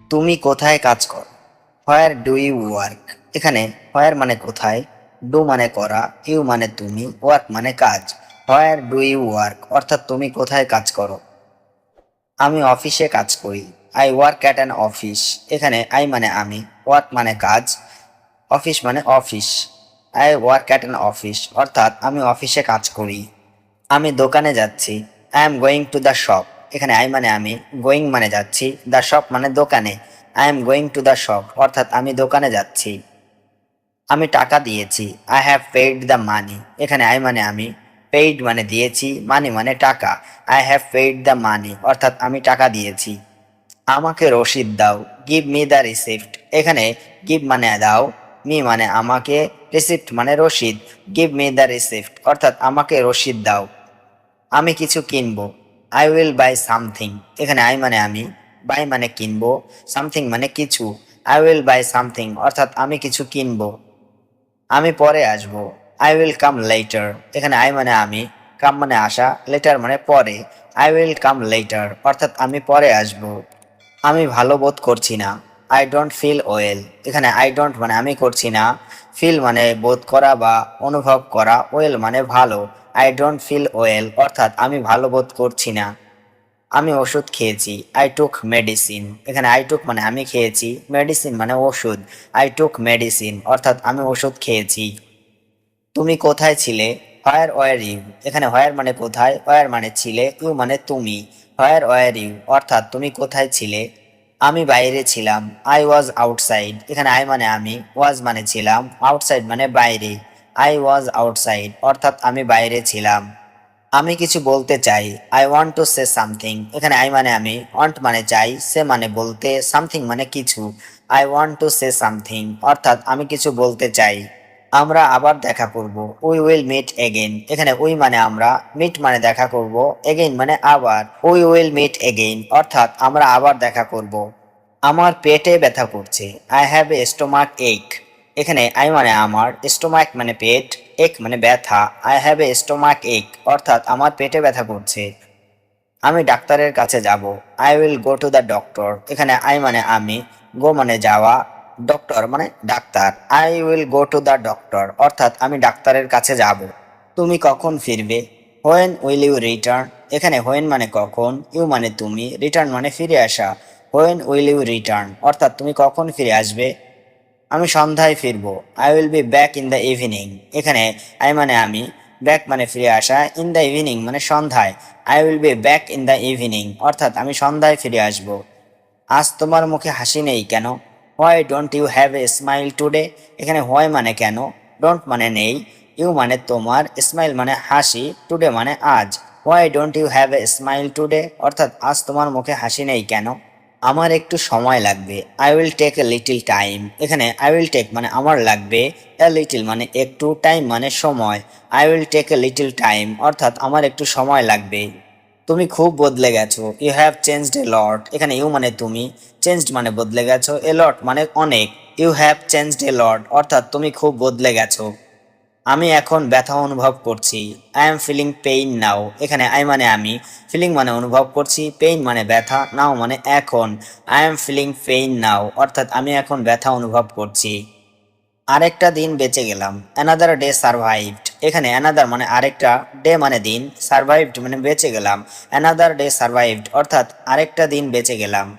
তুমি কোথায় কাজ করো? Where do you work? এখানে হোয়ার মানে কোথায়, ডু মানে করা, ইউ মানে তুমি, ওয়ার্ক মানে কাজ। হোয়ার ডু ইউ ওয়ার্ক অর্থাৎ তুমি কোথায় কাজ করো। আমি অফিসে কাজ করি। I work at an office. এখানে আই মানে আমি, ওয়ার্ক মানে কাজ, অফিস মানে office. I work at an office অর্থাৎ আমি অফিসে কাজ করি। আমি দোকানে যাচ্ছি। I am going to the shop. এখানে আই মানে আমি, গোয়িং মানে যাচ্ছি, দ্য শপ মানে দোকানে। I am going to the shop অর্থাৎ আমি দোকানে যাচ্ছি। আমি টাকা দিয়েছি। I have paid the money. এখানে আই মানে আমি, পেইড মানে দিয়েছি, মানি মানে টাকা। I have paid the money অর্থাৎ আমি টাকা দিয়েছি। আমাকে রসিদ দাও। Give me the receipt. এখানে গিভ মানে দাও, মি মানে আমাকে, রিসিপ্ট মানে রসিদ। গিভ মি দ্য রিসিপ্ট অর্থাৎ আমাকে রসিদ দাও। আমি কিছু কিনবো। I will buy something. এখানে আই মানে আমি, বাই মানে কিনবো, সামথিং মানে কিছু। আই উইল বাই সামথিং অর্থাৎ আমি কিছু কিনবো। আমি পরে আসবো। I will come later. এখানে আই মানে আমি, কাম মানে আসা, লেটার মানে পরে। আই উইল কাম লেটার অর্থাৎ আমি পরে আসবো। আমি ভালো বোধ করছি না। I don't feel well. এখানে আই ডোন্ট মানে আমি করছি না, ফিল মানে বোধ করা বা অনুভব করা, ওয়েল মানে ভালো। আই ডোন্ট ফিল ওয়েল অর্থাৎ আমি ভালো বোধ করছি না। আমি ওষুধ খেয়েছি। I took medicine. এখানে আই টুক মানে আমি খেয়েছি, মেডিসিন মানে ওষুধ। আই টুক মেডিসিন অর্থাৎ আমি ওষুধ খেয়েছি। তুমি কোথায় ছিলে? Where were you? এখানে হোয়ার মানে কোথায়, ওয়ার মানে ছিলে, ইউ মানে তুমি। হোয়ার ওয়ার ইউ অর্থাৎ তুমি কোথায় ছিলে। আমি বাইরে ছিলাম। I was outside. এখানে আই মানে আমি, ওয়াজ মানে ছিলাম, আউটসাইড মানে বাইরে। আই ওয়াজ আউটসাইড অর্থাৎ আমি বাইরে ছিলাম। আমি কিছু বলতে চাই। I want to say something. এখানে আই মানে আমি, ওয়ান্ট মানে চাই, সে মানে বলতে, সামথিং মানে কিছু। I want to say something অর্থাৎ আমি কিছু বলতে চাই। আমরা আবার দেখা করব। We will meet again. এখানে উই মানে আমরা, মিট মানে দেখা করব, এগেইন মানে আবার। উই উইল মিট এগেইন অর্থাৎ আমরা আবার দেখা করব। আমার পেটে ব্যথা করছে। আই হ্যাভ এ স্টোমাক এক। এখানে আই মানে আমার, স্টোমাক মানে পেট, এক মানে ব্যথা। আই হ্যাভ এ স্টোমাক এক অর্থাৎ আমার পেটে ব্যথা করছে। আমি ডাক্তারের কাছে যাব। I will go to the doctor. এখানে আই মানে আমি, গো মানে যাওয়া, ডক্টর মানে ডাক্তার। I will go to the doctor অর্থাৎ আমি ডাক্তারের কাছে যাব। তুমি কখন ফিরবে? When will you return? এখানে হোয়েন মানে কখন, ইউ মানে তুমি, রিটার্ন মানে ফিরে আসা। হোয়েন উইল ইউ রিটার্ন অর্থাৎ তুমি কখন ফিরে আসবে। আমি সন্ধ্যায় ফিরবো। I will be back in the evening. এখানে আই মানে আমি, ব্যাক মানে ফিরে আসা, ইন দ্য ইভিনিং মানে সন্ধ্যায়। I will be back in the evening অর্থাৎ আমি সন্ধ্যায় ফিরে আসবো। আজ তোমার মুখে হাসি নেই কেন? Why don't you have a smile today? এখানে হোয়াই মানে কেন, ডোন্ট মানে নেই, ইউ মানে তোমার, স্মাইল মানে হাসি, টুডে মানে আজ। Why don't you have a smile today অর্থাৎ আজ তোমার মুখে হাসি নেই কেন? আমার একটু সময় লাগবে। I will take a little time. এখানে আই উইল টেক মানে আমার লাগবে, এ লিটিল মানে একটু, টাইম মানে সময়। I will take a little time অর্থাৎ আমার একটু সময় লাগবে। তুমি খুব বদলে গেছো। You have changed a lot. এখানে ইউ মানে তুমি, চেঞ্জড মানে বদলে গেছো, এ লট মানে অনেক। ইউ হ্যাভ চেঞ্জড এ লট অর্থাৎ তুমি খুব বদলে গেছো। আমি এখন ব্যথা অনুভব করছি। আই এম ফিলিং পেইন নাও। এখানে আই মানে আমি, ফিলিং মানে অনুভব করছি, পেইন মানে ব্যথা, নাও মানে এখন। আই এম ফিলিং পেইন নাও অর্থাৎ আমি এখন ব্যথা অনুভব করছি। আরেকটা দিন বেঁচে গেলাম। Another day সারভাইভড। এখানে অ্যানাদার মানে আরেকটা, ডে মানে দিন, সারভাইভড মানে বেঁচে গেলাম। অ্যানাদার ডে সারভাইভড অর্থাৎ আরেকটা দিন বেঁচে গেলাম।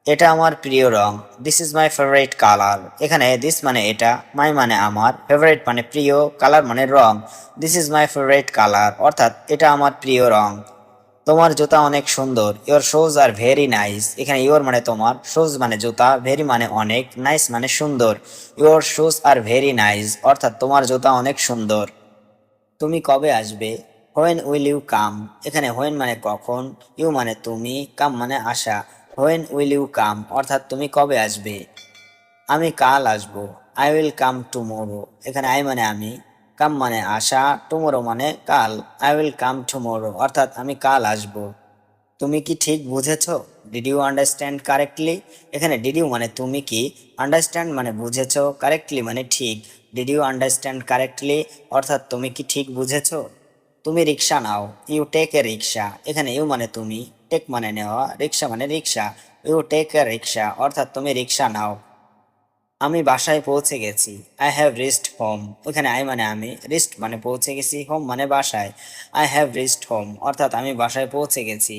এটা আমার প্রিয় রং। This is my favourite colour. এখানে দিস মানে এটা, মাই মানে আমার, ফেভারিট মানে প্রিয়, কালার মানে রং। This is my favourite colour অর্থাৎ এটা আমার প্রিয় রং। তোমার জুতা অনেক সুন্দর। Your shoes are very nice. এখানে ইওর মানে তোমার, শুজ মানে জুতা, ভেরি মানে অনেক, নাইস মানে সুন্দর। Your shoes are very nice অর্থাৎ তোমার জুতা অনেক সুন্দর। তুমি কবে আসবে? When will you come? এখানে হোয়েন মানে কখন, ইউ মানে তুমি, কাম মানে আসা। হোয়েন উইল ইউ কাম অর্থাৎ তুমি কবে আসবে। আমি কাল আসবো। I will come tomorrow. এখানে আই মানে আমি, কাম মানে আসা, টুমোরো মানে কাল। আই উইল কাম টুমোরো অর্থাৎ আমি কাল আসবো। তুমি কি ঠিক বুঝেছো? Did you understand correctly? এখানে ডিড ইউ মানে তুমি কি, আন্ডারস্ট্যান্ড মানে বুঝেছো, কারেক্টলি মানে ঠিক। ডিড ইউ আন্ডারস্ট্যান্ড কারেক্টলি অর্থাৎ তুমি কি ঠিক বুঝেছো? তুমি রিক্সা নাও, ইউ টেক এ রিক্সা। এখানে ইউ মানে তুমি, টেক মানে নেওয়া, রিক্সা মানে রিক্সা। ইউ টেক এ রিক্সা অর্থাৎ তুমি রিক্সা নাও। আমি বাসায় পৌঁছে গেছি, আই হ্যাভ রিচড হোম। এখানে আই মানে আমি, রিচড মানে পৌঁছে গেছি, হোম মানে বাসায়। আই হ্যাভ রিচড হোম অর্থাৎ আমি বাসায় পৌঁছে গেছি।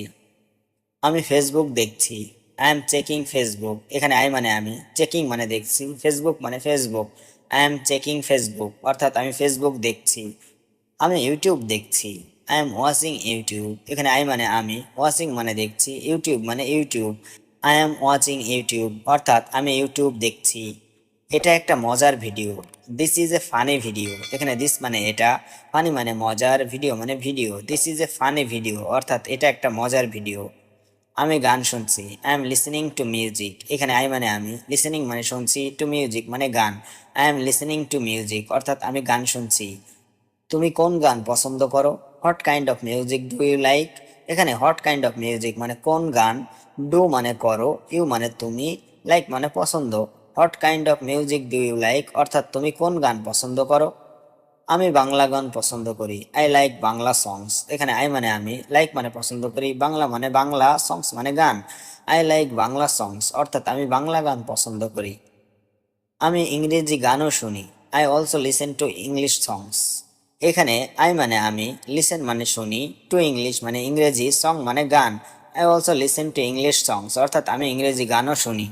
আমি ফেসবুক দেখছি, আই এম চেকিং ফেসবুক। এখানে আই মানে আমি, চেকিং মানে দেখছি, ফেসবুক মানে Facebook. I am checking Facebook অর্থাৎ আমি ফেসবুক দেখছি। আমি ইউটিউব দেখছি, আই এম ওয়াচিং ইউটিউব। এখানে আই মানে আমি, ওয়াচিং মানে দেখছি, ইউটিউব মানে YouTube. I am watching YouTube অর্থাৎ আমি ইউটিউব দেখছি। এটা একটা মজার video, this is a funny video. এখানে দিস মানে এটা, ফানি মানে মজার, ভিডিও মানে video. This is a funny video অর্থাৎ এটা একটা মজার ভিডিও। আমি গান শুনছি, I am listening to music. এখানে আই মানে আমি, লিসেনিং মানে শুনছি, টু মিউজিক মানে গান। I am listening to music অর্থাৎ আমি গান শুনছি। তুমি কোন গান পছন্দ করো? What kind of music do you like? এখানে হোয়াট কাইন্ড অফ মিউজিক মানে কোন গান, ডু মানে করো, ইউ মানে তুমি, লাইক মানে পছন্দ। What kind of music do you like অর্থাৎ তুমি কোন গান পছন্দ করো? আমি বাংলা গান পছন্দ করি, আই লাইক বাংলা সংস। এখানে আই মানে আমি, লাইক মানে পছন্দ করি, বাংলা মানে বাংলা, সংস মানে গান। আই লাইক বাংলা সংস অর্থাৎ আমি বাংলা গান পছন্দ করি। আমি ইংরেজি গানও শুনি, I also listen to English songs. এখানে আই মানে আমি, লিসেন মানে শুনি, টু ইংলিশ মানে ইংরেজি, সং মানে গান। I also listen to English songs অর্থাৎ আমি ইংরেজি গানও শুনি।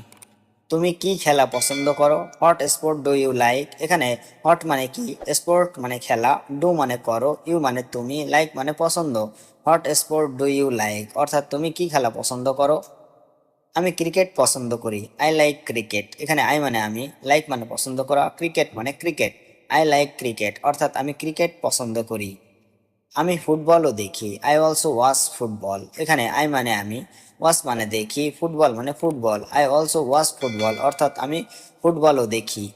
তুমি কি খেলা পছন্দ করো? What sport do you like? এখানে হোয়াট মানে কি, স্পোর্ট মানে খেলা, ডু মানে করো, ইউ মানে তুমি, লাইক মানে পছন্দ। What sport do you like অর্থাৎ তুমি কি খেলা পছন্দ করো? আমি ক্রিকেট পছন্দ করি, আই লাইক ক্রিকেট। এখানে আই মানে আমি, লাইক মানে পছন্দ করা, ক্রিকেট মানে ক্রিকেট। আই লাইক ক্রিকেট অর্থাৎ আমি ক্রিকেট পছন্দ করি। আমি ফুটবলও দেখি, আই অলসো ওয়াচ ফুটবল। এখানে আই মানে আমি, ওয়াচ মানে দেখি, ফুটবল মানে football. I also watch football অর্থাৎ আমি ফুটবলও দেখি।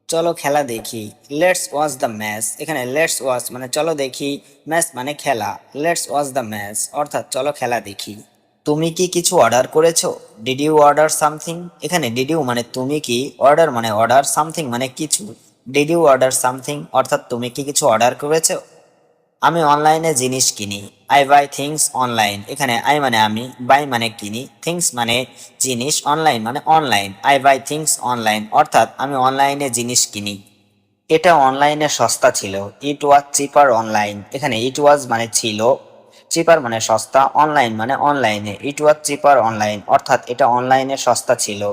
চলো খেলা দেখি, লেটস ওয়াচ দ্য ম্যাচ। এখানে লেটস ওয়াচ মানে চলো দেখি, ম্যাচ মানে খেলা। লেটস ওয়াচ দ্য ম্যাচ অর্থাৎ চলো খেলা দেখি। তুমি কি কিছু অর্ডার করেছো? Did you order something? এখানে ডিড ইউ মানে তুমি কি, অর্ডার মানে অর্ডার, সামথিং মানে কিছু। ডিড ইউ অর্ডার সামথিং অর্থাৎ তুমি কি কিছু অর্ডার করেছো? আমি অনলাইনে জিনিস কিনি, আই বাই থিংস অনলাইন। এখানে আই মানে আমি, বাই মানে কিনি, থিংস মানে জিনিস, অনলাইন মানে online. I by things online অর্থাৎ আমি অনলাইনে জিনিস কিনি। এটা অনলাইনে সস্তা ছিল, ইট ওয়াজ চিপার অনলাইন। এখানে ইট ওয়াজ মানে ছিল, চিপার মানে সস্তা, অনলাইন মানে অনলাইনে। ইট ওয়াজ চিপার অনলাইন অর্থাৎ এটা অনলাইনে সস্তা ছিল।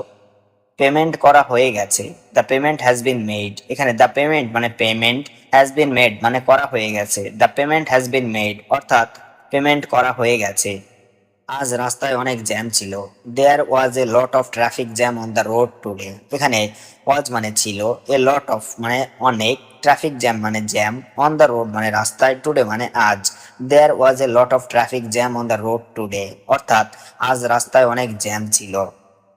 পেমেন্ট করা হয়ে গেছে, the payment has been made. এখানে দ্য পেমেন্ট মানে পেমেন্ট, হ্যাজ বিন মেড মানে করা হয়ে গেছে। The payment has been made অর্থাৎ পেমেন্ট করা হয়ে গেছে। আজ রাস্তায় অনেক জ্যাম ছিল, there was a lot of traffic jam on the road today. এখানে ওয়াজ মানে ছিল, এ লট অফ মানে অনেক, ট্রাফিক জ্যাম মানে জ্যাম, অন দ্য রোড মানে রাস্তায়, টুডে মানে আজ। There was a lot of traffic jam on the road today অর্থাৎ আজ রাস্তায় অনেক জ্যাম ছিল।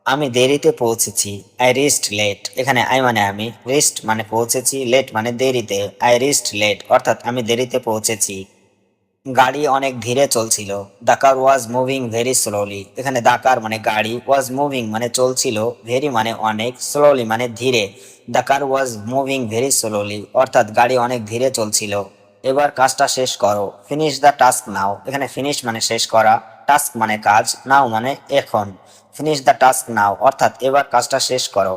আমি দেরিতে পৌঁছেছি, আই রিস্ট লেট। এখানে আই মানে আমি, রিস্ট মানে পৌঁছেছি, লেট মানে দেরিতে। আই রিস্ট লেট অর্থাৎ আমি দেরিতে পৌঁছেছি। গাড়ি অনেক ধীরে চলছিল, the car was moving very slowly. এখানে দ্য কার মানে গাড়ি, ওয়াজ মুভিং মানে চলছিল, ভেরি মানে অনেক, স্লোলি মানে ধীরে। The car was moving very slowly অর্থাৎ গাড়ি অনেক ধীরে চলছিল। এবার কাজটা শেষ করো, ফিনিশ দ্য টাস্ক নাও। এখানে ফিনিশ মানে শেষ করা, টাস্ক মানে কাজ, নাও মানে এখন। ফিনিশ দ্য টাস্ক নাও অর্থাৎ এবার কাজটা শেষ করো।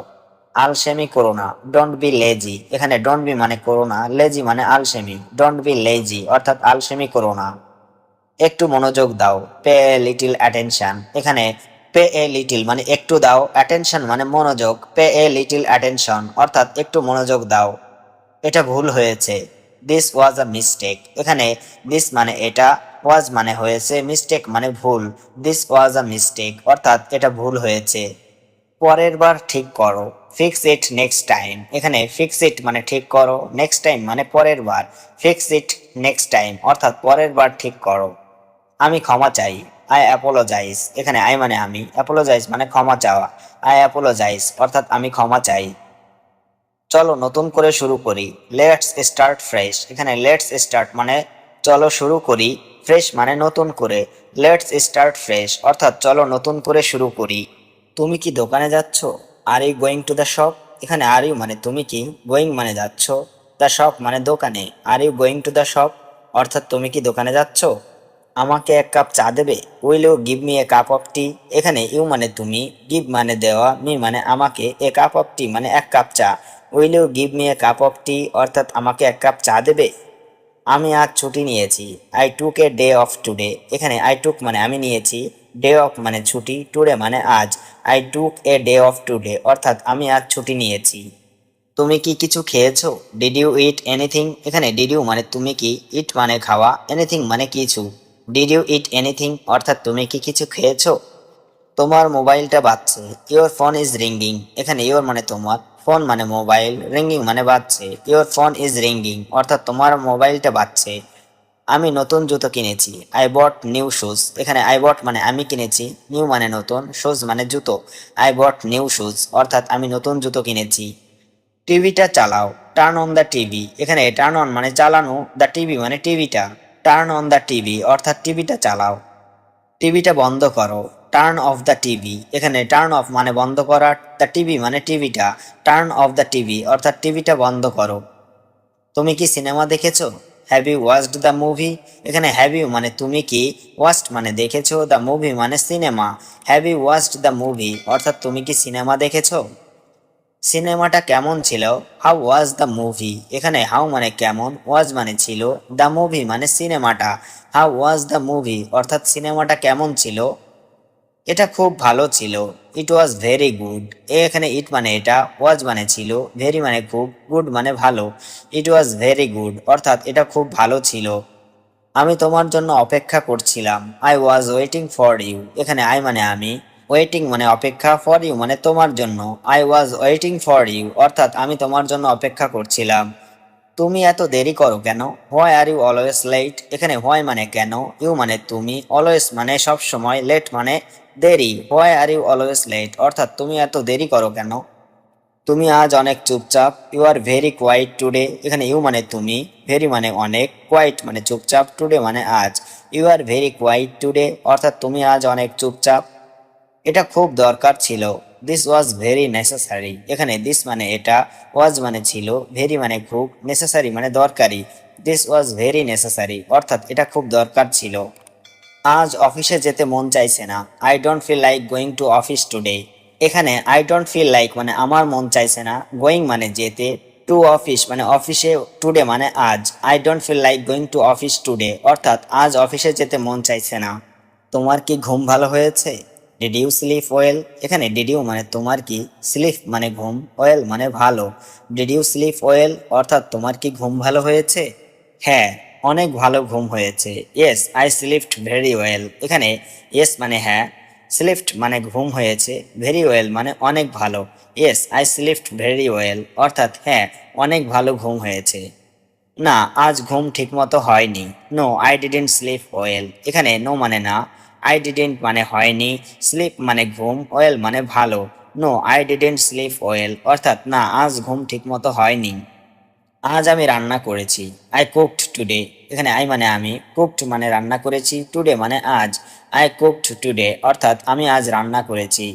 আলসেমি করো না, ডোন্ট বি লেজি। এখানে ডোন্ট বি মানে করো না, লেজি মানে আলসেমি। ডোন্ট বি লেজি অর্থাৎ আলসেমি করো না। একটু মনোযোগ দাও, পে এ লিটিল অ্যাটেনশন। এখানে পে এ লিটিল মানে একটু দাও, অ্যাটেনশন মানে মনোযোগ। পে এ লিটিল অ্যাটেনশন অর্থাৎ একটু মনোযোগ দাও। এটা ভুল হয়েছে, দিস ওয়াজ আ মিস্টেক। এখানে দিস মানে এটা, ওয়াজ মানে হয়েছে, মিস্টেক মানে ভুল। দিস ওয়াজ আ মিস্টেক অর্থাৎ এটা ভুল হয়েছে। পরের বার ঠিক করো, ফিক্স ইট নেক্সট টাইম। এখানে ফিক্স ইট মানে ঠিক করো, নেক্সট টাইম মানে পরের বার। ফিক্স ইট নেক্সট টাইম অর্থাৎ পরের বার ঠিক করো। আমি ক্ষমা চাই, আই অ্যাপোলোজাইজ। এখানে আই মানে আমি, অ্যাপোলোজাইজ মানে ক্ষমা চাওয়া। আই অ্যাপোলোজাইজ অর্থাৎ আমি ক্ষমা চাই। চলো নতুন করে শুরু করি, লেটস স্টার্ট ফ্রেশ। এখানে লেটস স্টার্ট মানে চলো শুরু করি, ফ্রেশ মানে নতুন করে। লেটস স্টার্ট ফ্রেশ অর্থাৎ চলো নতুন করে শুরু করি। তুমি কি দোকানে যাচ্ছ? Are you going to the shop? এখানে আর ইউ মানে তুমি কি, গোয়িং মানে যাচ্ছ, দ্য শপ মানে দোকানে। Are you going to the shop অর্থাৎ তুমি কি দোকানে যাচ্ছ? আমাকে এক কাপ চা দেবে? Will you give me a cup of tea? এখানে ইউ মানে তুমি, গিভ মানে দেওয়া, মি মানে আমাকে, এ কাপ অফ টি মানে এক কাপ চা। Will you give me a cup of tea অর্থাৎ আমাকে এক কাপ চা দেবে? আমি আজ ছুটি নিয়েছি, I took a day off today. এখানে আই টুক মানে আমি নিয়েছি, ডে অফ মানে ছুটি, টুডে মানে আজ। I took a day off today অর্থাৎ আমি আজ ছুটি নিয়েছি। তুমি কি কিছু খেয়েছো? Did you eat anything? এখানে ডিড ইউ মানে তুমি কি, ইট মানে খাওয়া, এনিথিং মানে কিছু। ডিড ইউ ইট এনিথিং অর্থাৎ তুমি কি কিছু খেয়েছো? তোমার মোবাইলটা বাজছে, ইওর ফোন ইজ রিঙ্গিং। এখানে ইওর মানে তোমার, ফোন মানে মোবাইল, রিঙ্গিং মানে বাজছে। ইওর ফোন ইজ রিঙ্গিং অর্থাৎ তোমার মোবাইলটা বাজছে। আমি নতুন জুতো কিনেছি, আই বট নিউ শুজ। এখানে আই বট মানে আমি কিনেছি, নিউ মানে নতুন, শুজ মানে জুতো। আই বট নিউ শুজ অর্থাৎ আমি নতুন জুতো কিনেছি। টিভিটা চালাও, টার্ন অন দ্য টিভি। এখানে টার্ন অন মানে চালানো, দ্য টিভি মানে টিভিটা। টার্ন অন দ্য টিভি অর্থাৎ টিভিটা চালাও। টিভিটা বন্ধ করো, টার্ন অফ দ্য টিভি। এখানে টার্ন অফ মানে বন্ধ করা, দ্য টিভি মানে টিভিটা। টার্ন অফ দ্য টিভি অর্থাৎ টিভিটা বন্ধ করো। তুমি কি সিনেমা দেখেছো? Have you watched the movie? এখানে হ্যাভ ইউ মানে তুমি কি, ওয়াচড মানে দেখেছো, দ্য মুভি মানে সিনেমা। Have you watched the movie অর্থাৎ তুমি কি সিনেমা দেখেছো? সিনেমাটা কেমন ছিল? How was the movie? এখানে হাউ মানে কেমন, ওয়াজ মানে ছিল, দ্য মুভি মানে সিনেমাটা। হাউ ওয়াজ দ্য মুভি অর্থাৎ সিনেমাটা কেমন ছিল? এটা খুব ভালো ছিল, ইট ওয়াজ ভেরি গুড। এখানে ইট মানে এটা, ওয়াজ মানে ছিল, ভেরি মানে খুব, গুড মানে ভালো। ইট ওয়াজ ভেরি গুড অর্থাৎ এটা খুব ভালো ছিল। আমি তোমার জন্য অপেক্ষা করছিলাম, I was waiting for you. এখানে আই মানে আমি, ওয়েটিং মানে অপেক্ষা, ফর ইউ মানে তোমার জন্য। I was waiting for you অর্থাৎ আমি তোমার জন্য অপেক্ষা করছিলাম। তুমি এত দেরি করো কেন? Why are you always late? এখানে হোয়াই মানে কেন, ইউ মানে তুমি, অলওয়েজ মানে সব সময়, লেট মানে দেরি। Why are you always late অর্থাৎ তুমি এত দেরি করো কেন? তুমি আজ অনেক চুপচাপ, you are very quiet today. এখানে ইউ মানে তুমি, ভেরি মানে অনেক, কোয়াইট মানে চুপচাপ, টুডে মানে আজ। You are very quiet today অর্থাৎ তুমি আজ অনেক চুপচাপ। এটা খুব দরকার ছিল, দিস ওয়াজ ভেরি নেসেসারি। এখানে দিস মানে এটা, ওয়াজ মানে ছিল, ভেরি মানে খুব, নেসেসারি মানে দরকারি। দিস ওয়াজ ভেরি নেসেসারি অর্থাৎ এটা খুব দরকার ছিল। আজ অফিসে যেতে মন চাইছে না, I don't feel like going to office today. এখানে আই ডোন্ট ফিল লাইক মানে আমার মন চাইছে না, গোয়িং মানে যেতে, টু অফিস মানে অফিসে, টুডে মানে আজ। I don't feel like going to office today অর্থাৎ আজ অফিসে যেতে মন চাইছে না। তোমার কি ঘুম ভালো হয়েছে? Did you sleep well? এখানে ডিড ইউ মানে তোমার কি, স্লিপ মানে ঘুম, ওয়েল মানে ভালো। ডিড ইউ স্লিপ ওয়েল অর্থাৎ তোমার কি ঘুম ভালো হয়েছে? হ্যাঁ, অনেক ভালো ঘুম হয়েছে। Yes I slipped very well. এখানে ইয়েস মানে হ্যাঁ, স্লিপড মানে ঘুম হয়েছে, ভেরি ওয়েল মানে অনেক ভালো। Yes I slipped very well অর্থাৎ হ্যাঁ, অনেক ভালো ঘুম হয়েছে। না, আজ ঘুম ঠিকমতো হয়নি, no I didn't sleep well. এখানে নো মানে না, আই ডিডেন্ট মানে হয়নি, স্লিপ মানে ঘুম, ওয়েল মানে ভালো। No I didn't sleep well অর্থাৎ না, আজ ঘুম ঠিকমতো হয়নি। আজ আমি রান্না করেছি, আই কুকড টুডে। এখানে আই মানে আমি, কুকড মানে রান্না করেছি, টুডে মানে আজ। আই কুকড টুডে অর্থাৎ আমি আজ রান্না করেছি।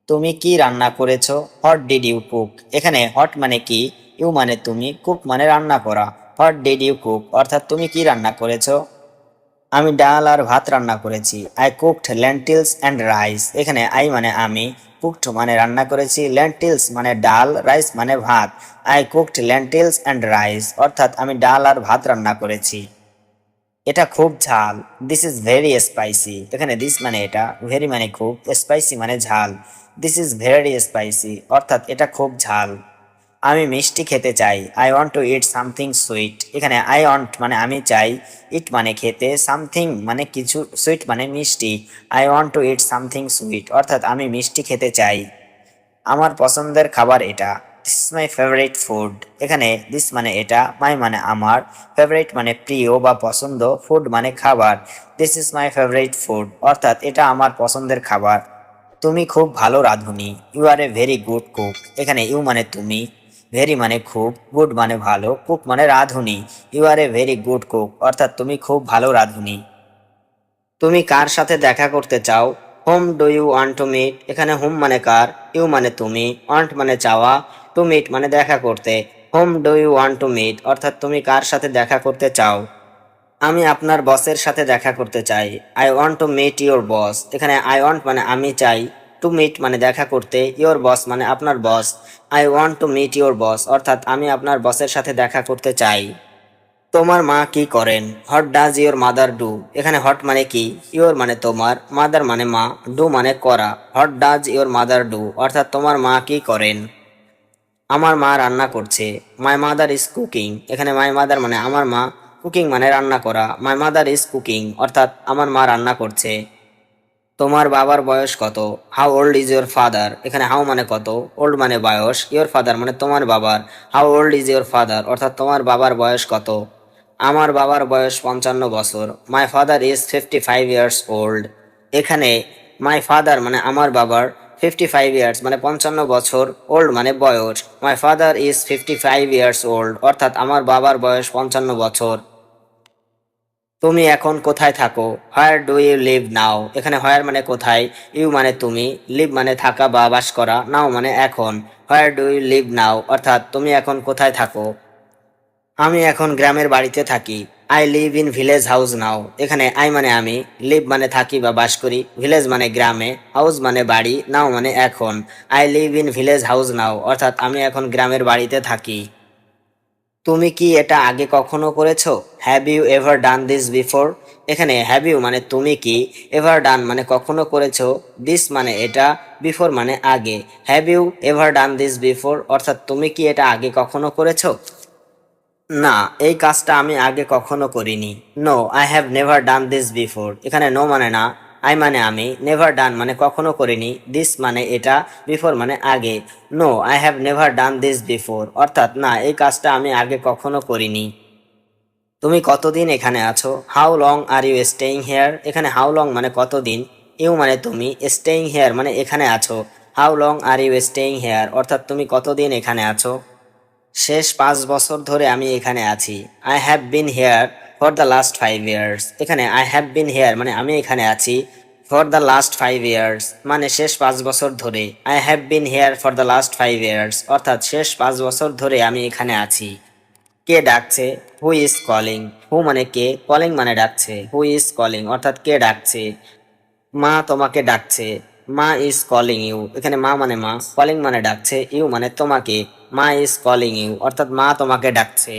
তুমি কি রান্না করেছো? What did you cook? এখানে হট মানে কি, ইউ মানে তুমি, কুক মানে রান্না করা। হোয়াট ডিড ইউ কুক অর্থাৎ তুমি কি রান্না করেছো? আমি ডাল আর ভাত রান্না করেছি, I cooked lentils and rice. এখানে আই মানে আমি, কুকড মানে রান্না করেছি, লেন্টিলস মানে ডাল, রাইস মানে ভাত। I cooked lentils and rice অর্থাৎ আমি ডাল আর ভাত রান্না করেছি। এটা খুব ঝাল, দিস ইজ ভেরি স্পাইসি। এখানে দিস মানে এটা, ভেরি মানে খুব, স্পাইসি মানে ঝাল। দিস ইজ ভেরি স্পাইসি অর্থাৎ এটা খুব ঝাল। আমি মিষ্টি খেতে চাই, I want two it something sweet. এখানে আই ওয়ান্ট মানে আমি চাই, ইট মানে খেতে, সামথিং মানে কিছু, সুইট মানে মিষ্টি। I want two it something sweet অর্থাৎ আমি মিষ্টি খেতে চাই। আমার পছন্দের খাবার এটা, this is my favourite food. এখানে দিস মানে এটা, মাই মানে আমার, ফেভারিট মানে প্রিয় বা পছন্দ, ফুড মানে খাবার। This is my favourite food অর্থাৎ এটা আমার পছন্দের খাবার। তুমি খুব ভালো রাঁধুনি, you are a very good cook. এখানে ইউ মানে তুমি, ভেরি মানে খুব, গুড মানে ভালো, কুক মানে রাঁধুনি। You are a very good cook, অর্থাৎ তুমি খুব ভালো রাঁধুনি। তুমি কার সাথে দেখা করতে চাও? Whom do you want to meet? এখানে হোম মানে কার, ইউ মানে তুমি, ওয়ান্ট মানে চাওয়া, টু মিট মানে দেখা করতে। Whom do you want to meet অর্থাৎ তুমি কার সাথে দেখা করতে চাও? আমি আপনার বসের সাথে দেখা করতে চাই। I want to meet your boss. এখানে আই ওয়ান্ট মানে আমি চাই, টু মিট মানে দেখা করতে, ইউর বস মানে আপনার boss. I want to meet your boss অর্থাৎ আমি আপনার বসের সাথে দেখা করতে চাই। তোমার মা কি করেন? What does your mother do? এখানে হট মানে কি, ইউর মানে তোমার, মাদার মানে মা, ডু মানে করা। What does your mother do অর্থাৎ তোমার মা কি করেন? আমার মা রান্না করছে। My mother is cooking. এখানে মাই মাদার মানে আমার মা, কুকিং মানে রান্না করা। মাই মাদার ইজ কুকিং অর্থাৎ আমার মা রান্না করছে। তোমার বাবার বয়স কত? How old is your father? এখানে হাউ মানে কত, ওল্ড মানে বয়স, ইউর ফাদার মানে তোমার বাবার। How old is your father অর্থাৎ তোমার বাবার বয়স কত? আমার বাবার বয়স 55 বছর। My father is 55 years old. এখানে মাই ফাদার মানে আমার বাবার, 55 ইয়ার্স মানে 55 বছর, ওল্ড মানে বয়স। My father is 55 years old অর্থাৎ আমার বাবার বয়স 55 বছর। তুমি এখন কোথায় থাকো? হোয়ার ডু ইউ লিভ নাও? এখানে হোয়ার মানে কোথায়, ইউ মানে তুমি, লিভ মানে থাকা বা বাস করা, নাও মানে এখন। হোয়ার ডু ইউ লিভ নাও অর্থাৎ তুমি এখন কোথায় থাকো? আমি এখন গ্রামের বাড়িতে থাকি। I live in village house now. এখানে আই মানে আমি, লিভ মানে থাকি বা বাস করি, ভিলেজ মানে গ্রামে, হাউস মানে বাড়ি, নাও মানে এখন। I live in village house now অর্থাৎ আমি এখন গ্রামের বাড়িতে থাকি। তুমি কি এটা আগে কখনো করেছো? Have you ever done this before? এখানে হ্যাভ ইউ মানে তুমি কি, এভার ডান মানে কখনো করেছো, দিস মানে এটা, বিফোর মানে আগে। Have you ever done this before অর্থাৎ তুমি কি এটা আগে কখনো করেছো? না, এই কাজটা আমি আগে কখনো করিনি। No, I have never done this before. এখানে নো মানে না, আই মানে আমি, নেভার ডান মানে কখনো করিনি, দিস মানে এটা, বিফোর মানে আগে। No, I have never done this before অর্থাৎ না, এই কাজটা আমি আগে কখনো করিনি। তুমি কতদিন এখানে আছো? How long are you staying here? এখানে হাউ লং মানে কতদিন, ইউ মানে তুমি, স্টেইং হেয়ার মানে এখানে আছো। How long are you staying here অর্থাৎ তুমি কতদিন এখানে আছো? শেষ 5 বছর ধরে আমি এখানে আছি। I have been here for the last 5 years. এখানে আই হ্যাভ বিন হেয়ার মানে আমি এখানে আছি, ফর দ্য লাস্ট 5 ইয়ার্স মানে শেষ 5 বছর ধরে। I have been here for the last 5 years অর্থাৎ শেষ 5 বছর ধরে আমি এখানে আছি। কে ডাকছে? Who is calling. হু মানে কে, কলিং মানে ডাকছে, হু ইজ কলিং অর্থাৎ কে ডাকছে। মা তোমাকে ডাকছে। মা ইজ কলিং ইউ। এখানে মা মানে মা, কলিং মানে ডাকছে, ইউ মানে তোমাকে। মা ইজ কলিং ইউ অর্থাৎ মা তোমাকে ডাকছে।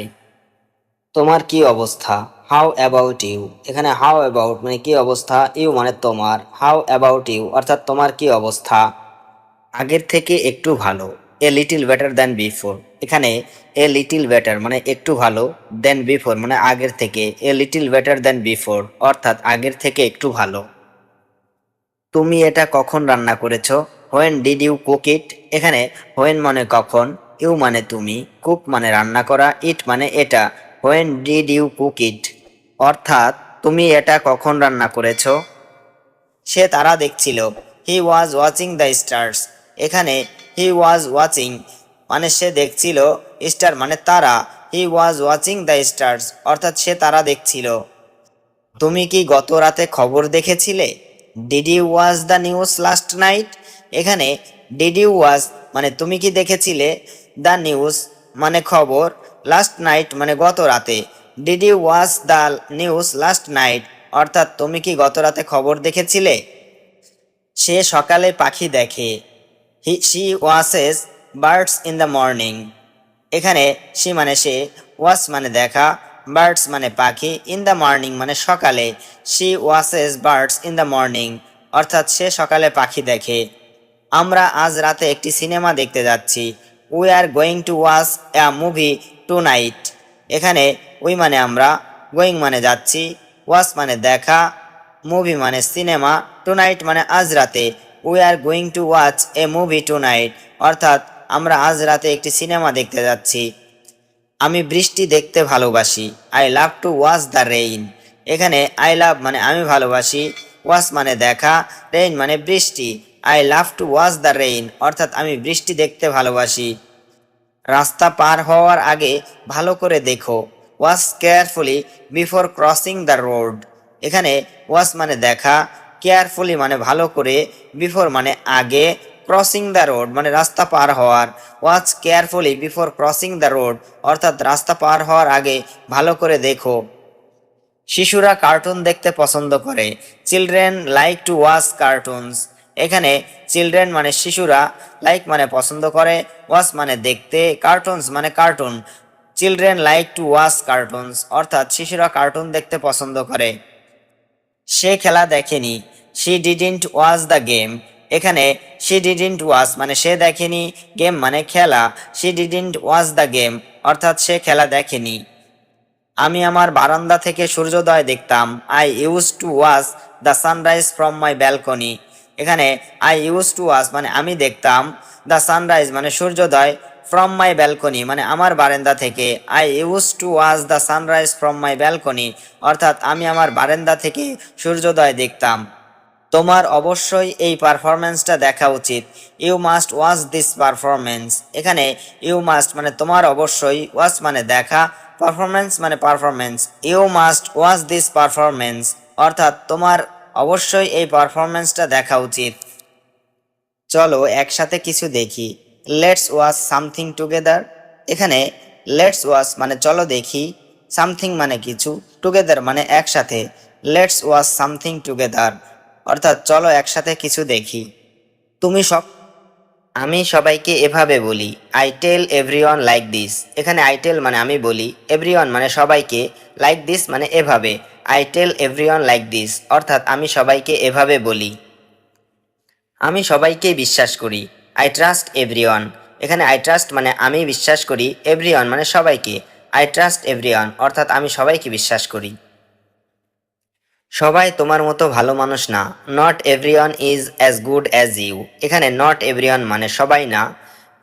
তোমার কি অবস্থা? How about you? এখানে হাউ অ্যাবাউট মানে কি অবস্থা, ইউ মানে তোমার, হাউ অ্যাবাউট ইউ অর্থাৎ তোমার কি অবস্থা। আগের থেকে একটু ভালো, a little better than before. এখানে এ লিটিল বেটার মানে একটু ভালো, দেন বিফোর মানে আগের থেকে, a little better than before অর্থাৎ আগের থেকে একটু ভালো। তুমি এটা কখন রান্না করেছো? When did you cook it? এখানে হোয়েন মানে কখন, ইউ মানে তুমি, কুক মানে রান্না করা, ইট মানে এটা। When did you cook it অর্থাৎ তুমি এটা কখন রান্না করেছো? সে তারা দেখছিল। He was watching the stars. এখানে হি ওয়াজ ওয়াচিং মানে সে দেখছিল, স্টার মানে তারা, হি ওয়াজ ওয়াচিং দ্য স্টার্স অর্থাৎ সে তারা দেখছিল। তুমি কি গত রাতে খবর দেখেছিলে? Did you watch the news last night? এখানে ডিড ইউ ওয়াচ মানে তুমি কি দেখেছিলে, দ্য নিউজ মানে খবর, লাস্ট নাইট মানে গত রাতে। Did you watch the news last night অর্থাৎ তুমি কি গত রাতে খবর দেখেছিলে? সে সকালে পাখি দেখে। She watches birds in the morning. এখানে শি মানে সে, ওয়াচ মানে দেখা, বার্ডস মানে পাখি, ইন দ্য মর্নিং মানে সকালে। She watches birds in the morning অর্থাৎ সে সকালে পাখি দেখে। আমরা আজ রাতে একটি সিনেমা দেখতে যাচ্ছি। We are going to watch a movie tonight. এখানে উই মানে আমরা, গোয়িং মানে যাচ্ছি, ওয়াচ মানে দেখা, মুভি মানে সিনেমা, টু নাইট মানে আজ রাতে। We are going to watch a movie tonight অর্থাৎ আমরা আজ রাতে একটি সিনেমা দেখতে যাচ্ছি। আমি বৃষ্টি দেখতে ভালোবাসি। I love to watch the rain. এখানে আই লাভ মানে আমি ভালোবাসি, ওয়াচ মানে দেখা, রেইন মানে বৃষ্টি। I love to watch the rain অর্থাৎ আমি বৃষ্টি দেখতে ভালোবাসি। রাস্তা পার হওয়ার আগে ভালো করে দেখো। Watch carefully before crossing the road. এখানে ওয়াচ মানে দেখা, কেয়ারফুলি মানে ভালো করে, বিফোর মানে আগে, ক্রসিং দ্য রোড মানে রাস্তা পার হওয়ার। Watch carefully before crossing the road অর্থাৎ রাস্তা পার হওয়ার আগে ভালো করে দেখো। শিশুরা কার্টুন দেখতে পছন্দ করে। Children like to watch cartoons. এখানে চিলড্রেন মানে শিশুরা, লাইক মানে পছন্দ করে, ওয়াচ মানে দেখতে, কার্টুনস মানে cartoon. Children like to watch cartoons অর্থাৎ শিশুরা কার্টুন দেখতে পছন্দ করে। সে খেলা দেখেনি। She didn't watch the game. এখানে শি ডিডন্ট ওয়াচ মানে সে দেখেনি, গেম মানে খেলা। She didn't watch the game অর্থাৎ সে খেলা দেখেনি। আমি আমার বারান্দা থেকে সূর্যোদয় দেখতাম। I use to watch the sunrise from my balcony. এখানে আই ইউজ টু ওয়াচ মানে আমি দেখতাম, দ্য সানরাইজ মানে সূর্যোদয়, ফ্রম মাই ব্যালকনি মানে আমার বারান্দা থেকে। I use to watch the sunrise from my balcony অর্থাৎ আমি আমার বারান্দা থেকে সূর্যোদয় দেখতাম। তোমার অবশ্যই এই পারফরমেন্সটা দেখা উচিত। You must watch this performance. এখানে ইউ মাস্ট মানে তোমার অবশ্যই, ওয়াচ মানে দেখা, পারফরমেন্স মানে performance. You must watch this performance অর্থাৎ তোমার অবশ্যই এই পারফরমেন্সটা দেখা উচিত। চলো একসাথে কিছু দেখি। Let's watch something together. এখানে লেটস ওয়াচ মানে চলো দেখি, সামথিং মানে কিছু, টুগেদার মানে একসাথে। লেটস ওয়াচ সামথিং টুগেদার অর্থাৎ চলো একসাথে কিছু দেখি। তুমি সব আমি সবাইকে এভাবে বলি। I tell everyone like this. এখানে আই টেল মানে আমি বলি, এভরিওয়ান মানে সবাইকে, লাইক দিস মানে এভাবে। I tell everyone like this অর্থাৎ আমি সবাইকে এভাবে বলি। আমি সবাইকে বিশ্বাস করি। I trust everyone. এখানে আই ট্রাস্ট মানে আমি বিশ্বাস করি, এভরিওয়ান মানে সবাইকে। আই ট্রাস্ট এভরিওয়ান অর্থাৎ আমি সবাইকে বিশ্বাস করি। সবাই তোমার মতো ভালো মানুষ না। Not everyone is as good as you. এখানে নট এভরিওয়ান মানে সবাই না,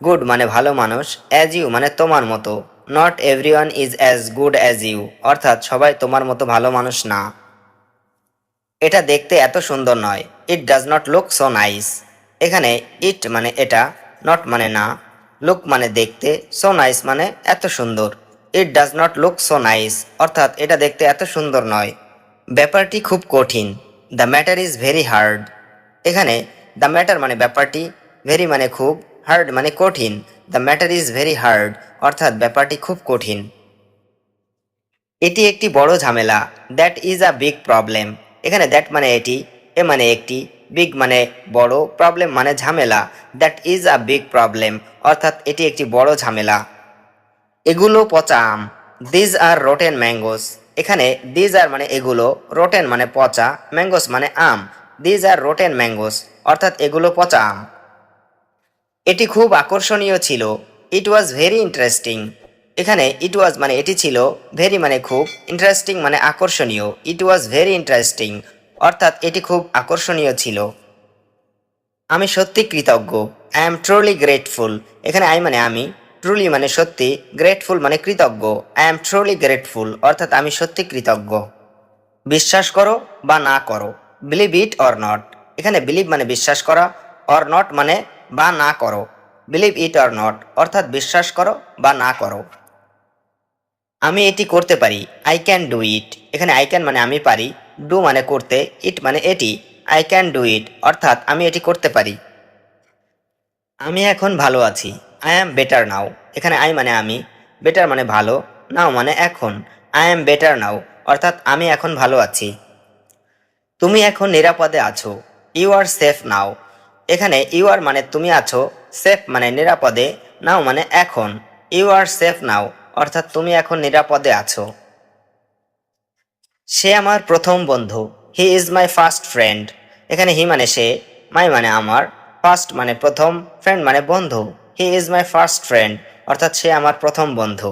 গুড মানে ভালো মানুষ, অ্যাজ ইউ মানে তোমার মতো। Not everyone is as good as you অর্থাৎ সবাই তোমার মতো ভালো মানুষ না। এটা দেখতে এত সুন্দর নয়। It does not look so nice. এখানে ইট মানে এটা, নট মানে না, লুক মানে দেখতে, সো নাইস মানে এত সুন্দর। It does not look so nice অর্থাৎ এটা দেখতে এত সুন্দর নয়। ব্যাপারটি খুব কঠিন। The matter is very hard. এখানে দ্য ম্যাটার মানে ব্যাপারটি, ভেরি মানে খুব, হার্ড মানে কঠিন। The matter is very hard অর্থাৎ ব্যাপারটি খুব কঠিন। এটি একটি বড় ঝামেলা। That is a big problem. এখানে দ্যাট মানে এটি, এ মানে একটি, বিগ মানে বড়, প্রবলেম মানে ঝামেলা। That is a big problem অর্থাৎ এটি একটি বড় ঝামেলা। এগুলো পচা আম। These are rotten mangoes. এখানে দিজ আর মানে এগুলো, রোটেন মানে পচা, ম্যাঙ্গোস মানে আম। দিজ আর রোটেন ম্যাঙ্গোস অর্থাৎ এগুলো পচা আম। এটি খুব আকর্ষণীয় ছিল। It was very interesting. এখানে ইট ওয়াজ মানে এটি ছিল, ভেরি মানে খুব, ইন্টারেস্টিং মানে আকর্ষণীয়। ইট ওয়াজ ভেরি ইন্টারেস্টিং অর্থাৎ এটি খুব আকর্ষণীয় ছিল। আমি সত্যি কৃতজ্ঞ। I M truly grateful. এখানে আই মানে আমি, ট্রুলি মানে সত্যি, গ্রেটফুল মানে কৃতজ্ঞ। আই এম ট্রুলি গ্রেটফুল অর্থাৎ আমি সত্যি কৃতজ্ঞ। বিশ্বাস করো বা না করো। Believe it or not. এখানে বিলিভ মানে বিশ্বাস করা, অর নট মানে বা না করো। বিলিভ ইট অর নট অর্থাৎ বিশ্বাস করো বা না করো। আমি এটি করতে পারি। I can do it. এখানে আই ক্যান মানে আমি পারি, ডু মানে করতে, ইট মানে এটি। আই ক্যান ডু ইট অর্থাৎ আমি এটি করতে পারি। আমি এখন ভালো আছি। I am better now. এখানে আই মানে আমি, বেটার মানে ভালো, নাও মানে এখন। আই অ্যাম বেটার নাও অর্থাৎ আমি এখন ভালো আছি। তুমি এখন নিরাপদে আছো। ইউ আর সেফ নাও। এখানে ইউ আর মানে তুমি আছো, সেফ মানে নিরাপদে, নাও মানে এখন। ইউ আর সেফ নাও অর্থাৎ তুমি এখন নিরাপদে আছো। সে আমার প্রথম বন্ধু। He is my first friend. এখানে হি মানে সে, মাই মানে আমার, ফার্স্ট মানে প্রথম, ফ্রেন্ড মানে বন্ধু। He is my first friend অর্থাৎ সে আমার প্রথম বন্ধু।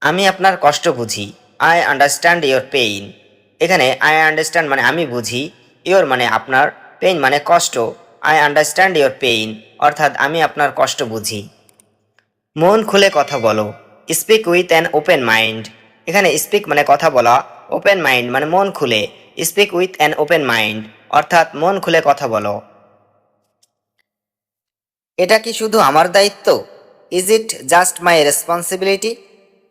আমি আপনার কষ্ট বুঝি। I understand your pain. এখানে আই আন্ডারস্ট্যান্ড মানে আমি বুঝি, ইয়োর মানে আপনার, পেইন মানে কষ্ট। আই আন্ডারস্ট্যান্ড ইয়োর পেইন অর্থাৎ আমি আপনার কষ্ট বুঝি। মন খুলে কথা বলো। Speak with an open mind. এখানে স্পিক মানে কথা বলা, ওপেন মাইন্ড মানে মন খুলে। Speak with an open mind অর্থাৎ মন খুলে কথা বলো। এটা কি শুধু আমার দায়িত্ব? Is it just my responsibility?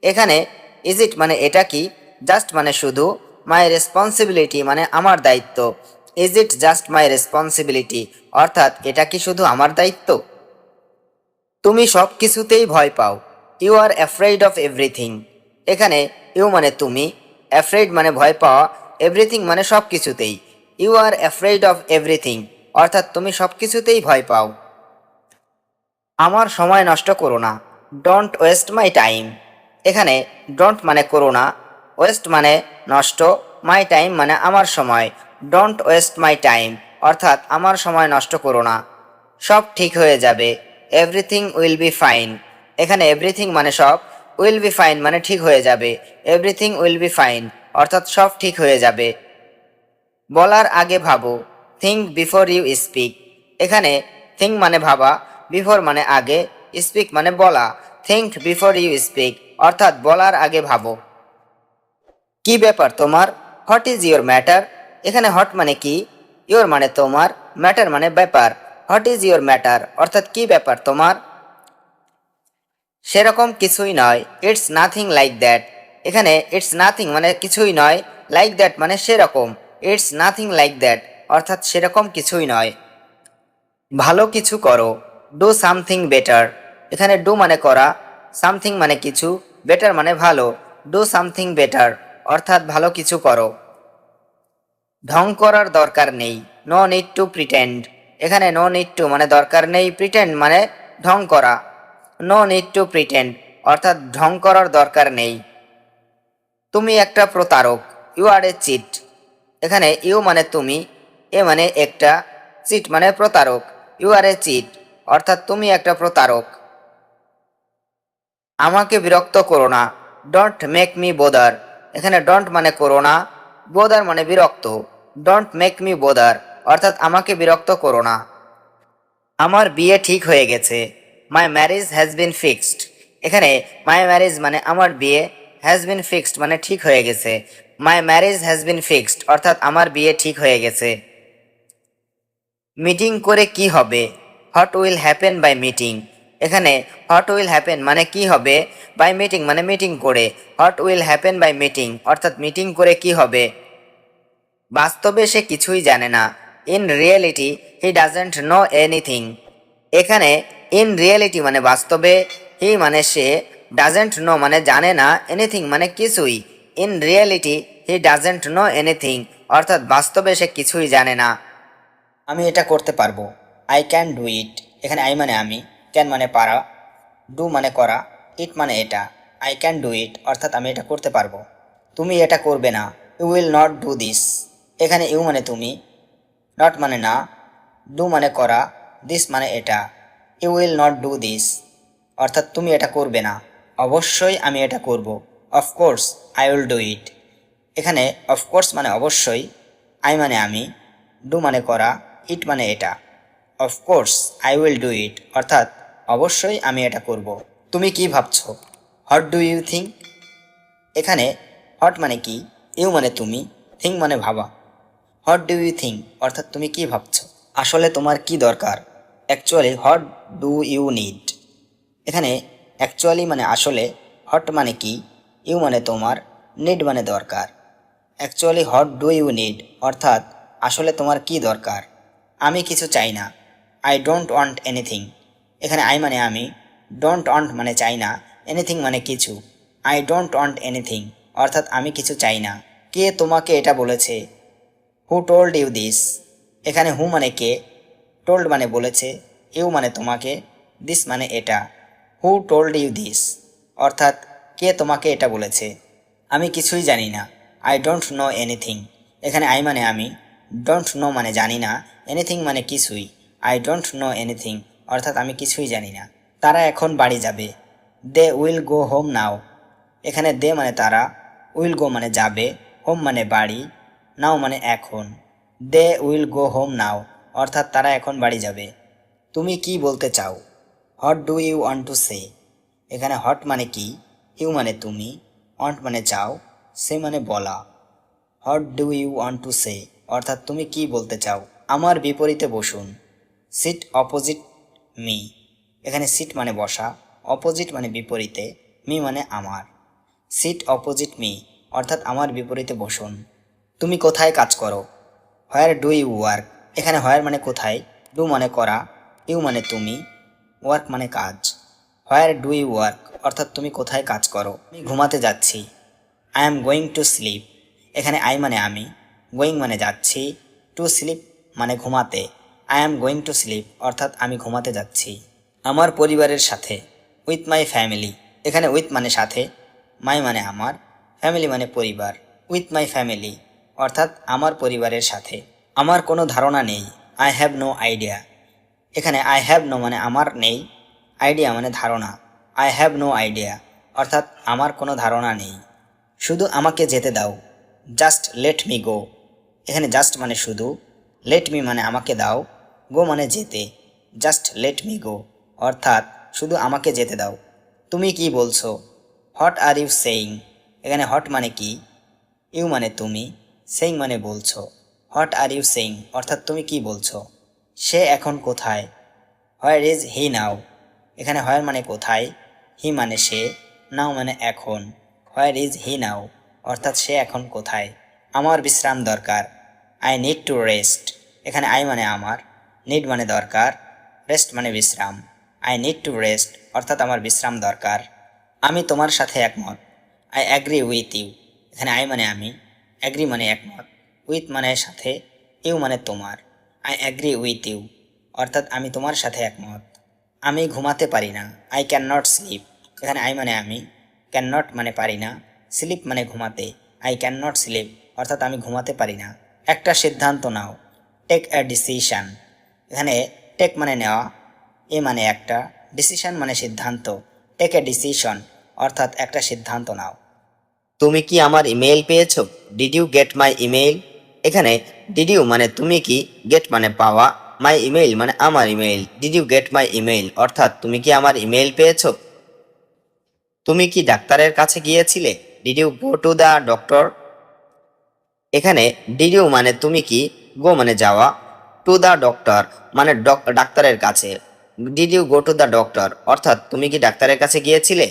এখানে ইজ ইট মানে এটা কি, জাস্ট মানে শুধু, মাই রেসপন্সিবিলিটি মানে আমার দায়িত্ব। Is it just my responsibility অর্থাৎ এটা কি শুধু আমার দায়িত্ব? তুমি সব কিছুতেই ভয় পাও। You are afraid of everything. এখানে ইউ মানে তুমি, অ্যাফ্রেড মানে ভয় পাওয়া, এভরিথিং মানে সব কিছুতেই। You are afraid of everything অর্থাৎ তুমি সব কিছুতেই ভয় পাও। আমার সময় নষ্ট করো না। Don't waste my time. এখানে ডোন্ট মানে করো না, ওয়েস্ট মানে নষ্ট, মাই টাইম মানে আমার সময়। ডোন্ট ওয়েস্ট মাই টাইম অর্থাৎ আমার সময় নষ্ট করো না। সব ঠিক হয়ে যাবে। Everything will be fine. এখানে এভরিথিং মানে সব, উইল বি ফাইন মানে ঠিক হয়ে যাবে। এভরিথিং উইল বি ফাইন অর্থাৎ সব ঠিক হয়ে যাবে। বলার আগে ভাবো। Think before you speak. এখানে থিঙ্ক মানে ভাবা, বিফোর মানে আগে, স্পিক মানে বলা। থিঙ্ক বিফোর ইউ স্পিক অর্থাৎ বলার আগে ভাবো। কি ব্যাপার তোমার? What is your matter? এখানে হট মানে কি, ইউর মানে তোমার, ম্যাটার মানে ব্যাপার। হোয়াট ইজ ইউর ম্যাটার অর্থাৎ কি ব্যাপার তোমার? সেরকম কিছুই নয়। It's nothing like that. এখানে ইটস নাথিং মানে কিছুই নয়, লাইক দ্যাট মানে সেরকম। ইটস নাথিং লাইক দ্যাট অর্থাৎ সেরকম কিছুই নয়। ভালো কিছু করো। Do something better. এখানে ডু মানে করা, সামথিং মানে কিছু, বেটার মানে ভালো। ডু সামথিং বেটার অর্থাৎ ভালো কিছু করো। ঢং করার দরকার নেই। No need to pretend. এখানে নো নিড টু মানে দরকার নেই, প্রিটেন্ড মানে ঢং করা। নো নিড টু প্রিটেন্ড অর্থাৎ ঢং করার দরকার নেই। তুমি একটা প্রতারক। You are a cheat. এখানে ইউ মানে তুমি, এ মানে একটা, চিট মানে প্রতারক। ইউ আর এ চিট অর্থাৎ তুমি একটা প্রতারক। আমাকে বিরক্ত করো না। Don't make me বোদার। এখানে ডোন্ট মানে করো না, বোদার মানে বিরক্ত। ডোন্ট মেক মি বোদার অর্থাৎ আমাকে বিরক্ত করো না। আমার বিয়ে ঠিক হয়ে গেছে। মাই ম্যারেজ হ্যাজ বিন ফিক্সড। এখানে মাই ম্যারেজ মানে আমার বিয়ে, হ্যাজ বিন ফিক্সড মানে ঠিক হয়ে গেছে। মাই ম্যারেজ হ্যাজ বিন ফিক্সড অর্থাৎ আমার বিয়ে ঠিক হয়ে গেছে। মিটিং করে কি হবে? What will happen by meeting. এখানে হোয়াট উইল হ্যাপেন মানে কি হবে, বাই মিটিং মানে মিটিং করে। What will happen by meeting অর্থাৎ মিটিং করে কি হবে। বাস্তবে সে কিছুই জানে না। In reality he doesn't know anything. এখানে ইন রিয়েলিটি মানে বাস্তবে, হি মানে সে, ডাজেন্ট নো মানে জানে না, এনিথিং মানে কিছুই। In reality he doesn't know anything অর্থাৎ বাস্তবে সে কিছুই জানে না। আমি এটা করতে পারবো। I can do it. এখানে আই মানে আমি, ক্যান মানে পারা, ডু মানে করা, ইট মানে এটা। আই ক্যান ডু ইট অর্থাৎ আমি এটা করতে পারবো। তুমি এটা করবে না। You will not do this. এখানে ইউ মানে তুমি, নট মানে না, ডু মানে করা, দিস মানে এটা। You will not do this অর্থাৎ তুমি এটা করবে না। অবশ্যই আমি এটা করব। Of course I will do it. এখানে অফকোর্স মানে অবশ্যই, আই মানে আমি, ডু মানে করা, ইট মানে এটা। Of course I will do it অর্থাৎ অবশ্যই আমি এটা করব। তুমি কি ভাবছো? What do you think. এখানে হোয়াট মানে কি, ইউ মানে তুমি, থিঙ্ক মানে ভাবা। হোয়াট ডু ইউ থিঙ্ক অর্থাৎ তুমি কি ভাবছো। আসলে তোমার কি দরকার? Actually what do you need. এখানে অ্যাকচুয়ালি মানে আসলে, হোয়াট মানে কি, ইউ মানে তোমার, নিড মানে দরকার। Actually what do you need অর্থাৎ আসলে তোমার কি দরকার। আমি কিছু চাই না। I don't want anything. এখানে আই মানে আমি, ডোন্ট ওয়ান্ট মানে চাই না, এনিথিং মানে কিছু। আই ডোন্ট ওয়ান্ট এনিথিং অর্থাৎ আমি কিছু চাই না। কে তোমাকে এটা বলেছে? Who told you this. এখানে হু মানে কে, টোল্ড মানে বলেছে, ইউ মানে তোমাকে, দিস মানে এটা। হু টোল্ড ইউ দিস অর্থাৎ কে তোমাকে এটা বলেছে। আমি কিছুই জানি না। I don't know anything. এখানে আই মানে আমি, ডোন্ট নো মানে জানি না, এনিথিং মানে কিছুই। আই ডোন্ট নো এনিথিং অর্থাৎ আমি কিছুই জানি না। তারা এখন বাড়ি যাবে। They will go home now. এখানে দে মানে তারা, উইল গো মানে যাবে, হোম মানে বাড়ি, নাও মানে এখন। দে উইল গো হোম নাও অর্থাৎ তারা এখন বাড়ি যাবে। তুমি কি বলতে চাও? What do you want to say. এখানে হট মানে কি, ইউ মানে তুমি, ওয়ান্ট মানে চাও, সে মানে বলা। What do you want to say অর্থাৎ তুমি কি বলতে চাও। আমার বিপরীতে বসুন। Sit opposite me. এখানে সিট মানে বসা, অপোজিট মানে বিপরীতে, মি মানে আমার। সিট অপোজিট মি অর্থাৎ আমার বিপরীতে বসুন। তুমি কোথায় কাজ করো? Where do you work? এখানে হোয়ার মানে কোথায়, ডু মানে করা, ইউ মানে তুমি, ওয়ার্ক মানে কাজ। হোয়ার ডু ইউ ওয়ার্ক অর্থাৎ তুমি কোথায় কাজ করো? আমি ঘুমাতে যাচ্ছি। I am going to sleep. এখানে আই মানে আমি, গোয়িং মানে যাচ্ছি, টু স্লিপ মানে ঘুমাতে। I am going to sleep অর্থাৎ আমি ঘুমাতে যাচ্ছি। আমার পরিবারের সাথে, উইথ মাই ফ্যামিলি। এখানে উইথ মানে সাথে, মাই মানে আমার, ফ্যামিলি মানে পরিবার। উইথ মাই ফ্যামিলি অর্থাৎ আমার পরিবারের সাথে। আমার কোনো ধারণা নেই, আই হ্যাভ নো আইডিয়া। এখানে আই হ্যাভ নো মানে আমার নেই, আইডিয়া মানে ধারণা। আই হ্যাভ নো আইডিয়া অর্থাৎ আমার কোনো ধারণা নেই। শুধু আমাকে যেতে দাও, জাস্ট লেট মি গো। এখানে জাস্ট মানে শুধু, লেট মি মানে আমাকে দাও, গো মানে যেতে। জাস্ট লেট মি গো অর্থাৎ শুধু আমাকে যেতে দাও। তুমি কি বলছো? What are you saying? এখানে হোয়াট মানে কি, ইউ মানে তুমি, সেইং মানে বলছো। হোয়াট আর ইউ সেইং অর্থাৎ তুমি কি বলছো। সে এখন কোথায়? হোয়ার ইজ হি নাও? এখানে হোয়ার মানে কোথায়, হি মানে সে, নাও মানে এখন। হোয়ার ইজ হি নাও অর্থাৎ সে এখন কোথায়। আমার বিশ্রাম দরকার, আই নিড টু রেস্ট। এখানে আই মানে আমার, নিড মানে দরকার, রেস্ট মানে বিশ্রাম। আই নিড টু রেস্ট অর্থাৎ আমার বিশ্রাম দরকার। আমি তোমার সাথে একমত, আই অ্যাগ্রি উইথ ইউ। এখানে আই মানে আমি, অ্যাগ্রি মানে একমত, উইথ মানে সাথে, ইউ মানে তোমার। আই অ্যাগ্রি উইথ ইউ অর্থাৎ আমি তোমার সাথে একমত। আমি ঘুমাতে পারি না, আই ক্যান নট স্লিপ। এখানে আই মানে আমি, ক্যান নট মানে পারি না, স্লিপ মানে ঘুমাতে। আই ক্যান নট স্লিপ অর্থাৎ আমি ঘুমাতে পারি না। একটা সিদ্ধান্ত নাও, টেক এ ডিসিশন। এখানে টেক মানে নেওয়া, এ মানে একটা, ডিসিশন মানে সিদ্ধান্ত। টেক এ ডিসিশন অর্থাৎ একটা সিদ্ধান্ত নাও। তুমি কি আমার ইমেইল পেয়েছো? Did you get my email? এখানে ডিড ইউ মানে তুমি কি, গেট মানে পাওয়া, মাই ইমেইল মানে আমার email. Did you get my email অর্থাৎ তুমি কি আমার ইমেইল পেয়েছো? তুমি কি ডাক্তারের কাছে গিয়েছিলে? Did you go to the doctor? এখানে ডিড ইউ মানে তুমি কি, গো মানে যাওয়া, টু দ্য ডক্টর মানে ডাক্তারের কাছে। Did you go to the doctor অর্থাৎ তুমি কি ডাক্তারের কাছে গিয়েছিলে?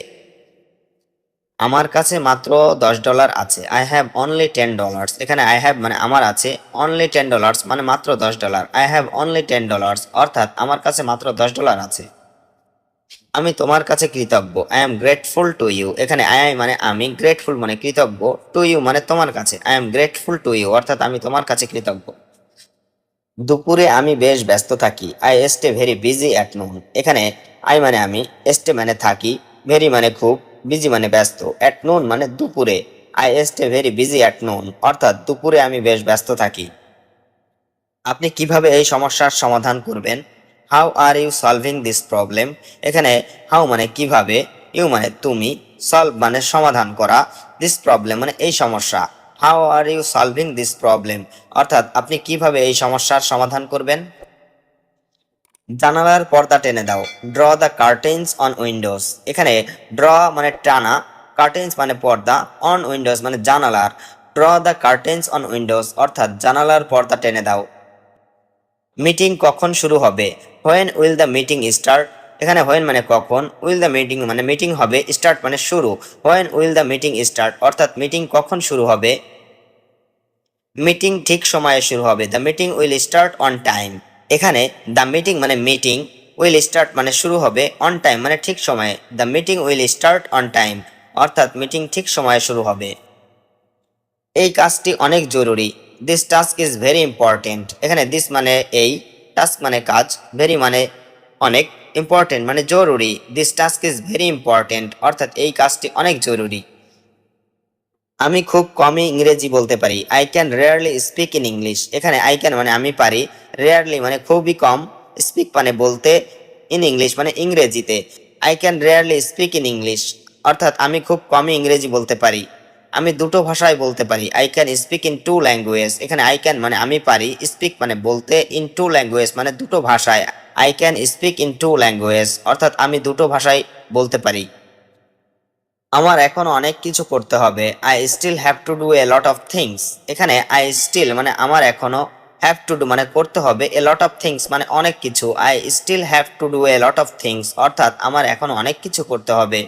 আমার কাছে মাত্র $10 আছে, আই হ্যাভ অনলি $10। এখানে আই হ্যাভ মানে আমার আছে, অনলি $10 মানে মাত্র $10। আই হ্যাভ অনলি $10 অর্থাৎ আমার কাছে মাত্র $10 আছে। আমি তোমার কাছে কৃতজ্ঞ, I am grateful to you. এখানে আই মানে আমি, গ্রেটফুল মানে কৃতজ্ঞ, টু ইউ মানে তোমার কাছে। I am grateful to you অর্থাৎ আমি তোমার কাছে কৃতজ্ঞ। দুপুরে আমি বেশ ব্যস্ত থাকি, I stay very busy at noon. এখানে আই মানে আমি, স্টে মানে থাকি, ভেরি মানে খুব, বিজি মানে ব্যস্ত, অ্যাট নুন মানে দুপুরে। I stay very busy at noon অর্থাৎ দুপুরে আমি বেশ ব্যস্ত থাকি। আপনি কিভাবে এই সমস্যার সমাধান করবেন? How are you solving this problem? এখানে হাউ মানে কিভাবে, ইউ মানে তুমি, সলভ মানে সমাধান করা, দিস প্রবলেম মানে এই সমস্যা। How are you solving this problem অর্থাৎ আপনি কিভাবে এই সমস্যার সমাধান করবেন। জানালার পর্দা টেনে দাও, draw the curtains on Windows. এখানে ড্র মানে টানা, কার্টেন্স মানে পর্দা, অন উইন্ডোজ মানে জানালার। Draw the curtains on Windows অর্থাৎ জানালার পর্দা টেনে দাও। মিটিং কখন শুরু হবে? When will the meeting start? এখানে হোয়েন মানে কখন, উইল দ্য মিটিং মানে মিটিং হবে, স্টার্ট মানে শুরু। When will the meeting start অর্থাৎ মিটিং কখন শুরু হবে। মিটিং ঠিক সময়ে শুরু হবে, the meeting will start on time. এখানে দ্য মিটিং মানে মিটিং, উইল স্টার্ট মানে শুরু হবে, অন টাইম মানে ঠিক সময়ে। The meeting will start on time অর্থাৎ মিটিং ঠিক সময়ে শুরু হবে। এই কাজটি অনেক জরুরি, this task is very important. এখানে দিস মানে এই, টাস্ক মানে কাজ, ভেরি মানে অনেক, ইম্পর্টেন্ট মানে জরুরি। This task is very important অর্থাৎ এই কাজটি অনেক জরুরি। আমি খুব কমই ইংরেজি বলতে পারি, I can rarely speak in English. এখানে আই ক্যান মানে আমি পারি, রেয়ারলি মানে খুবই কম, স্পিক মানে বলতে, ইন ইংলিশ মানে ইংরেজিতে। I can rarely speak in English অর্থাৎ আমি খুব কমই ইংরেজি বলতে পারি। আমি দুটো ভাষায় বলতে পারি, I can speak in two language. এখানে আই ক্যান মানে আমি পারি, স্পিক মানে বলতে, ইন টু ল্যাঙ্গুয়েজ মানে দুটো ভাষায়। I can speak in two language অর্থাৎ আমি দুটো ভাষায় বলতে পারি। আমার এখনো অনেক কিছু করতে হবে, I still have to do a lot of things. এখানে আই স্টিল মানে আমার এখনো, হ্যাভ টু ডু মানে করতে হবে, এ লট অফ থিংস মানে অনেক কিছু, I still have to do a lot of things অর্থাৎ আমার এখন অনেক কিছু করতে হবে।